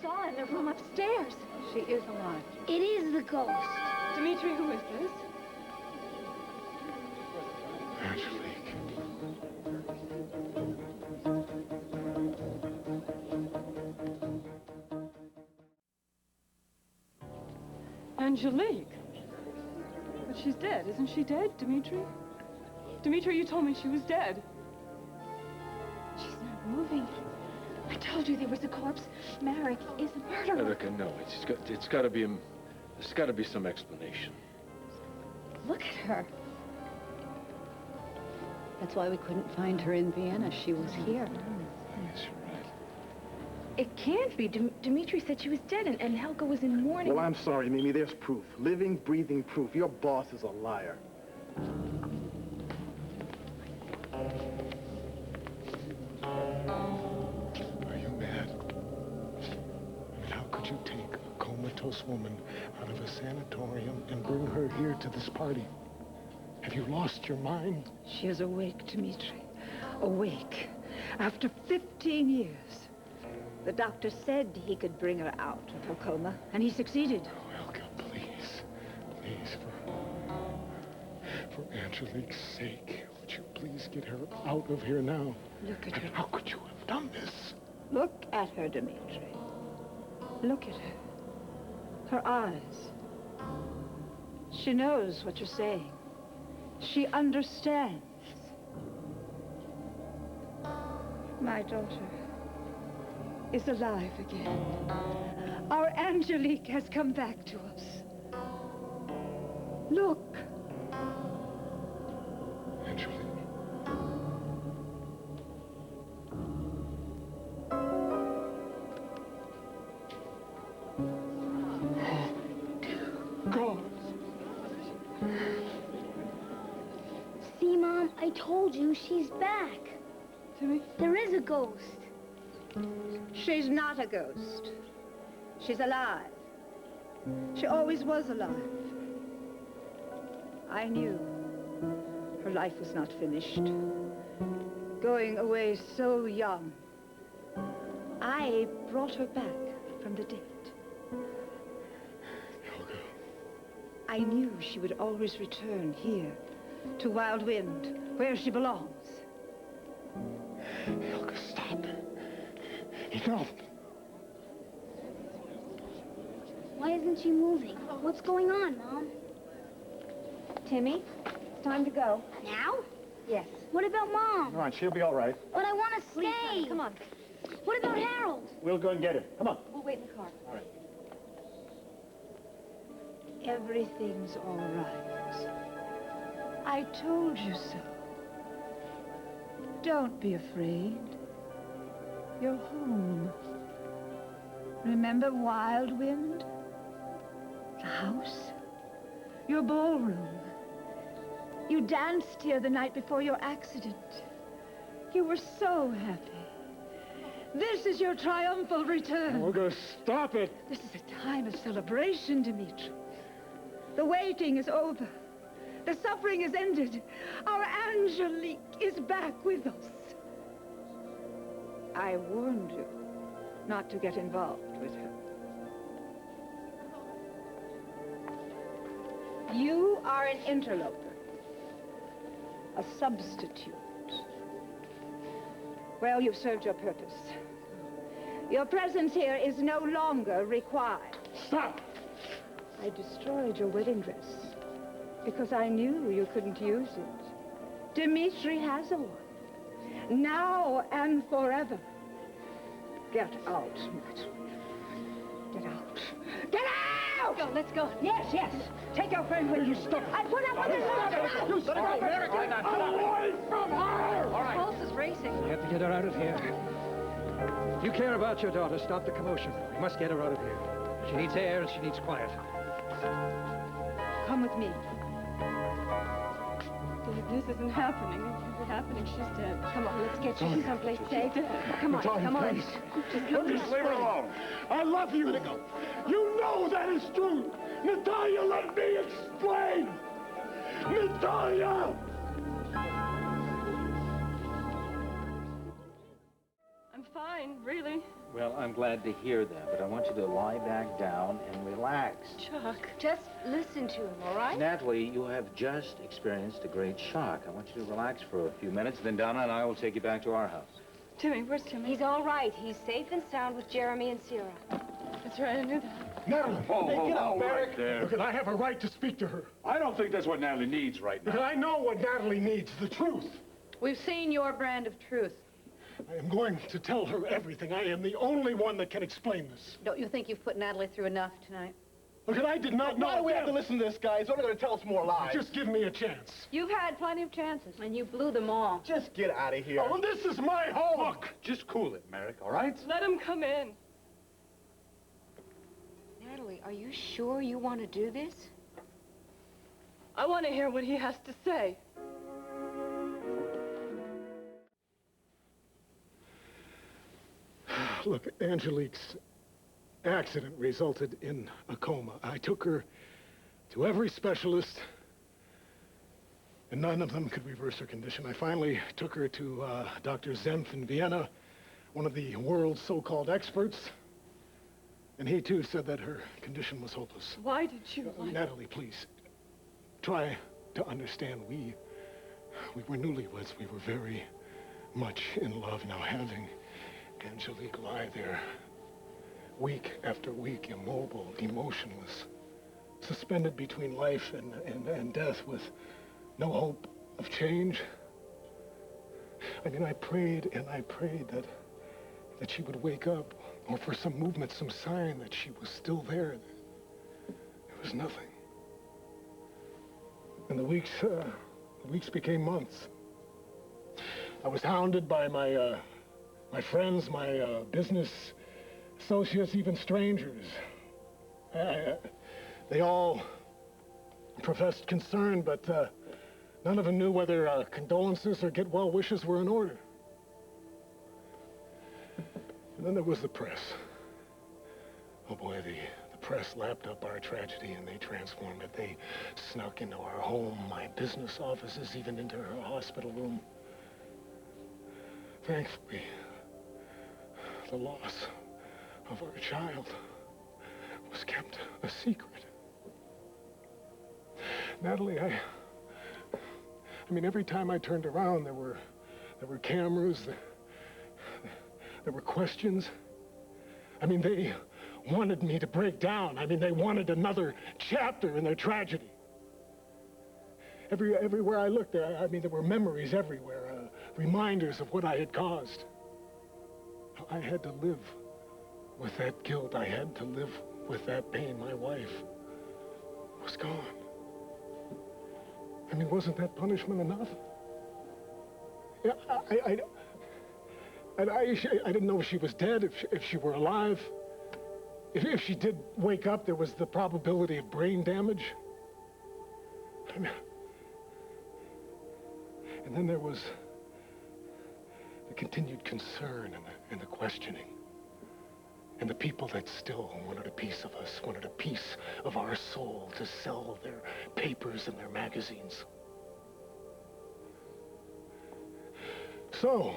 saw in the room upstairs. She is alive. It is the ghost. Dimitri, who is this? Angelique. Angelique? But she's dead. Isn't she dead, Dimitri? Dimitri, you told me she was dead. She's not moving. I told you there was a corpse. Marick is a murderer. Erica, no. It's got to be there's got to be some explanation. Look at her. That's why we couldn't find her in Vienna. She was here. Yes, you're right. It can't be. Dimitri said she was dead, and Helga was in mourning. Well, I'm sorry, Mimi. There's proof. Living, breathing proof. Your boss is a liar. Are you mad? I mean, how could you take a comatose woman out of a sanatorium and bring her here to this party? Have you lost your mind? She is awake, Dimitri. Awake. After 15 years. The doctor said he could bring her out of her coma, and he succeeded. Oh, Helga, please. Please, for Angelique's sake, would you please get her out of here now? Look at her. How could you have done this? Look at her, Dimitri. Look at her. Her eyes. She knows what you're saying. She understands. My daughter is alive again. Our Angelique has come back to us. Look. Angelique. God. See, Mom, I told you she's back. Timmy? There is a ghost. She's not a ghost. She's alive. She always was alive. I knew her life was not finished. Going away so young. I brought her back from the dead. Helga. I knew she would always return here to Wildwind, where she belongs. Helga, stop. Enough. Why isn't she moving? What's going on, Mom? Timmy, it's time to go. Now? Yes. What about Mom? All right, she'll be all right. But I want to Please, stay. honey, come on. What about Harold? We'll go and get him. Come on. We'll wait in the car. All right. Everything's all right. I told you so. Don't be afraid. You're home. Remember Wildwind? The house? Your ballroom. You danced here the night before your accident. You were so happy. This is your triumphal return. Helga, stop it. This is a time of celebration, Dimitri. The waiting is over. The suffering is ended. Our Angelique is back with us. I warned you not to get involved with her. You are an interloper. A substitute. Well, you've served your purpose. Your presence here is no longer required. Stop. I destroyed your wedding dress because I knew you couldn't use it. Dimitri has a one. Now and forever. Get out, Natalie. Get out. Get out! Go, let's go. Yes, yes. Take your friend with you. Stop. I put up with this. You stop it. Away from her! All right. Pulse is racing. We have to get her out of here. If you care about your daughter, stop the commotion. We must get her out of here. She needs air and she needs quiet. Come with me. This isn't happening. If it's happening, she's dead. Come on, let's get you someplace safe. Come on, Natalie, come on. please. Just come Please leave her alone. I love you. Let it go. You know that is true. Natalia, let me explain. Natalia! I'm fine, really. Well, I'm glad to hear that, but I want you to lie back down and relax. Chuck. Just listen to him, all right? Natalie, you have just experienced a great shock. I want you to relax for a few minutes, then Donna and I will take you back to our house. Timmy, where's Timmy? He's all right. He's safe and sound with Jeremy and Sierra. That's right, I knew that. Natalie! Oh, get out, right Marick. there. Look, I have a right to speak to her. I don't think that's what Natalie needs right now. Because I know what Natalie needs, the truth. We've seen your brand of truth. I am going to tell her everything. I am the only one that can explain this. Don't you think you've put Natalie through enough tonight? Look, I did not know. Why do we have to listen to this guy? He's only going to tell us more lies. Just give me a chance. You've had plenty of chances, and you blew them all. Just get out of here. Oh, this is my home. Look, just cool it, Marick, all right? Let him come in. Natalie, are you sure you want to do this? I want to hear what he has to say. Look, Angelique's accident resulted in a coma. I took her to every specialist, and none of them could reverse her condition. I finally took her to Dr. Senf in Vienna, one of the world's so-called experts, and he, too, said that her condition was hopeless. Why did you Natalie, please, try to understand. We were newlyweds. We were very much in love. Now, having Angelique lie there week after week, immobile, emotionless, suspended between life and death with no hope of change. I mean, I prayed and I prayed that she would wake up, or for some movement, some sign that she was still there. There was nothing. And the weeks became months. I was hounded by my friends, my business associates, even strangers. They all professed concern, but none of them knew whether condolences or get-well wishes were in order. And then there was the press. Oh boy, the press lapped up our tragedy and they transformed it. They snuck into our home, my business offices, even into her hospital room. Thankfully, the loss of our child was kept a secret. Natalie, I mean, every time I turned around, there were cameras, there were questions. I mean, they wanted me to break down. I mean, they wanted another chapter in their tragedy. Everywhere I looked, there were memories everywhere, reminders of what I had caused. I had to live with that guilt. I had to live with that pain. My wife was gone. I mean, wasn't that punishment enough? Yeah, I didn't know if she was dead, if she were alive. If she did wake up, there was the probability of brain damage. I mean, and then there was the continued concern and the questioning. And the people that still wanted a piece of us, wanted a piece of our soul to sell their papers and their magazines. So,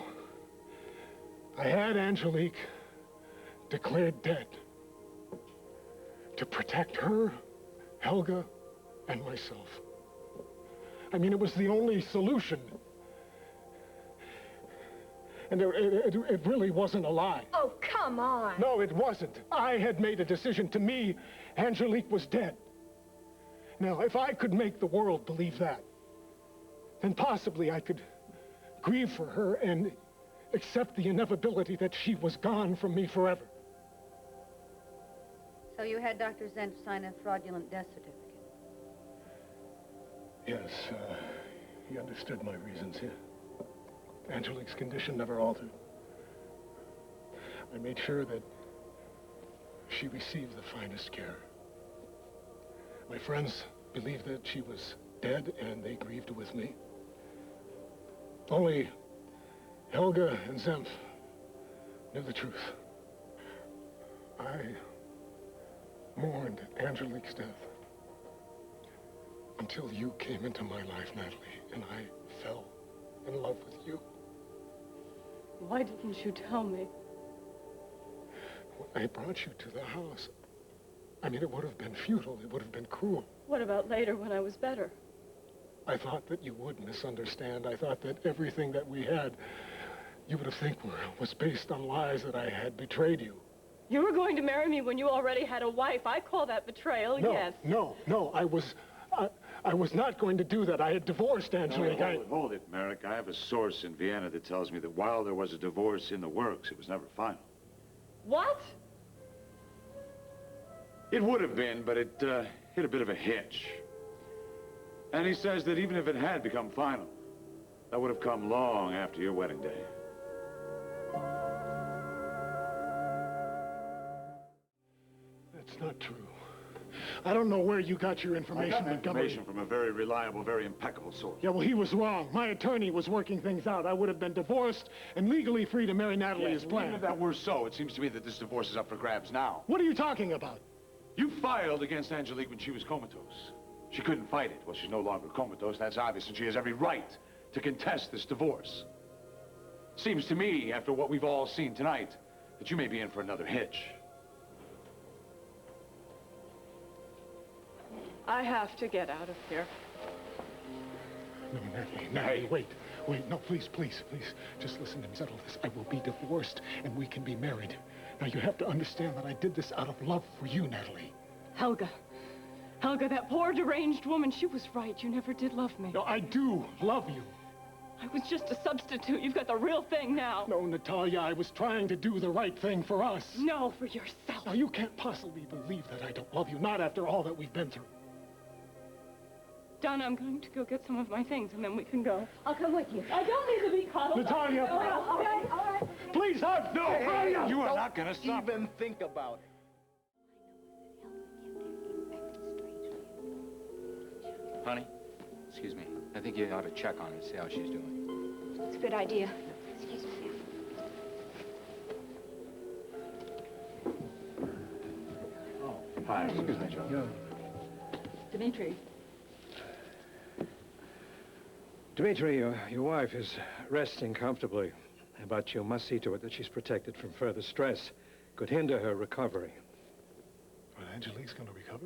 I had Angelique declared dead to protect her, Helga, and myself. I mean, it was the only solution. And it really wasn't a lie. Oh, come on. No, it wasn't. I had made a decision. To me, Angelique was dead. Now, if I could make the world believe that, then possibly I could grieve for her and accept the inevitability that she was gone from me forever. So you had Dr. Senf sign a fraudulent death certificate? Yes, he understood my reasons, yeah. Angelique's condition never altered. I made sure that she received the finest care. My friends believed that she was dead, and they grieved with me. Only Helga and Senf knew the truth. I mourned Angelique's death until you came into my life, Natalie, and I fell in love with you. Why didn't you tell me? I brought you to the house. I mean, it would have been futile. It would have been cruel. What about later when I was better? I thought that you would misunderstand. I thought that everything that we had, you would have think was based on lies that I had betrayed you. You were going to marry me when you already had a wife. I call that betrayal, yes. No, I was not going to do that. I had divorced Angelique. Hold it, Marick. I have a source in Vienna that tells me that while there was a divorce in the works, it was never final. What? It would have been, but it hit a bit of a hitch. And he says that even if it had become final, that would have come long after your wedding day. That's not true. I don't know where you got your information, I got Montgomery. information from a very reliable, very impeccable source. Yeah, well, he was wrong. My attorney was working things out. I would have been divorced and legally free to marry Natalie as planned. Even if that were so, it seems to me that this divorce is up for grabs now. What are you talking about? You filed against Angelique when she was comatose. She couldn't fight it. Well, she's no longer comatose. That's obvious, and she has every right to contest this divorce. Seems to me, after what we've all seen tonight, that you may be in for another hitch. I have to get out of here. No, Natalie, wait. No, please. Just listen to me. Settle this. I will be divorced, and we can be married. Now, you have to understand that I did this out of love for you, Natalie. Helga, that poor deranged woman, she was right. You never did love me. No, I do love you. I was just a substitute. You've got the real thing now. No, Natalia, I was trying to do the right thing for us. No, for yourself. Now, you can't possibly believe that I don't love you, not after all that we've been through. Donna, I'm going to go get some of my things, and then we can go. I'll come with you. I don't need to be cuddled. Natalia! All right. Please, hug! No! Hey, you are not going to stop. Even think about it. Honey, excuse me. I think you ought to check on her, see how she's doing. It's a good idea. Excuse me. Oh, hi. Excuse me, Joe. Dimitri. Dimitri, your wife is resting comfortably, but you must see to it that she's protected from further stress. Could hinder her recovery. Well, Angelique's going to recover?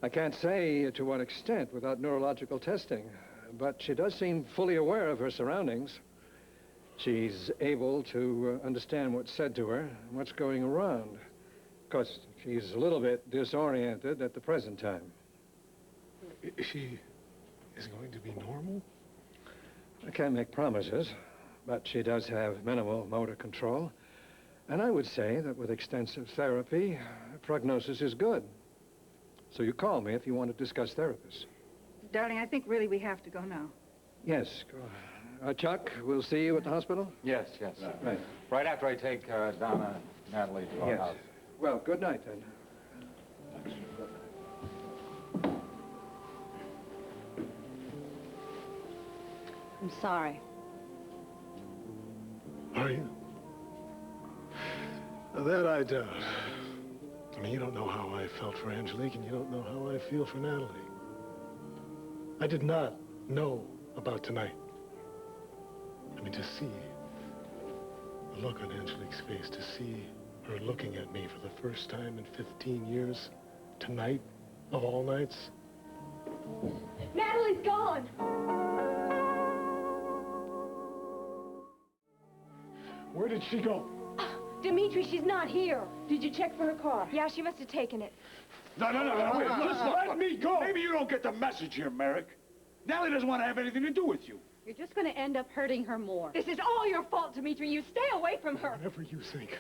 I can't say to what extent without neurological testing, but she does seem fully aware of her surroundings. She's able to understand what's said to her and what's going around. Of course, she's a little bit disoriented at the present time. She is going to be normal? I can't make promises, but she does have minimal motor control. And I would say that with extensive therapy, prognosis is good. So you call me if you want to discuss therapists. Darling, I think really we have to go now. Yes, go. Chuck, we'll see you at the hospital? Yes. Right. Right after I take Donna, Natalie to our house. Well, good night, then. I'm sorry. Are you? That I doubt. I mean, you don't know how I felt for Angelique, and you don't know how I feel for Natalie. I did not know about tonight. I mean, to see the look on Angelique's face, to see her looking at me for the first time in 15 years, tonight, of all nights. Natalie's gone. Where did she go? Dimitri, she's not here. Did you check for her car? Yeah, she must have taken it. No, wait. Just let me go! Maybe you don't get the message here, Marick. Natalie doesn't want to have anything to do with you. You're just going to end up hurting her more. This is all your fault, Dimitri. You stay away from her. Whatever you think,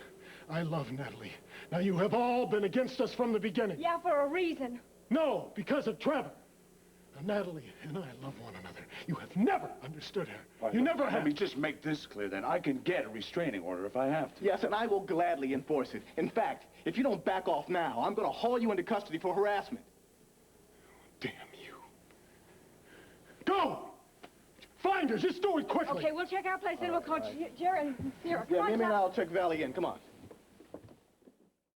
I love Natalie. Now, you have all been against us from the beginning. Yeah, for a reason. No, because of Trevor. Now, Natalie and I love one another. You have never understood her. Right, You never have. Let me just make this clear, then. I can get a restraining order if I have to. Yes, and I will gladly enforce it. In fact, if you don't back off now, I'm going to haul you into custody for harassment. Damn you. Go! Find her. Just do it quickly. Okay, we'll check our place, and we'll call Jerry and Sarah. Come on, Yeah, me and Tom. I'll check Valley in. Come on.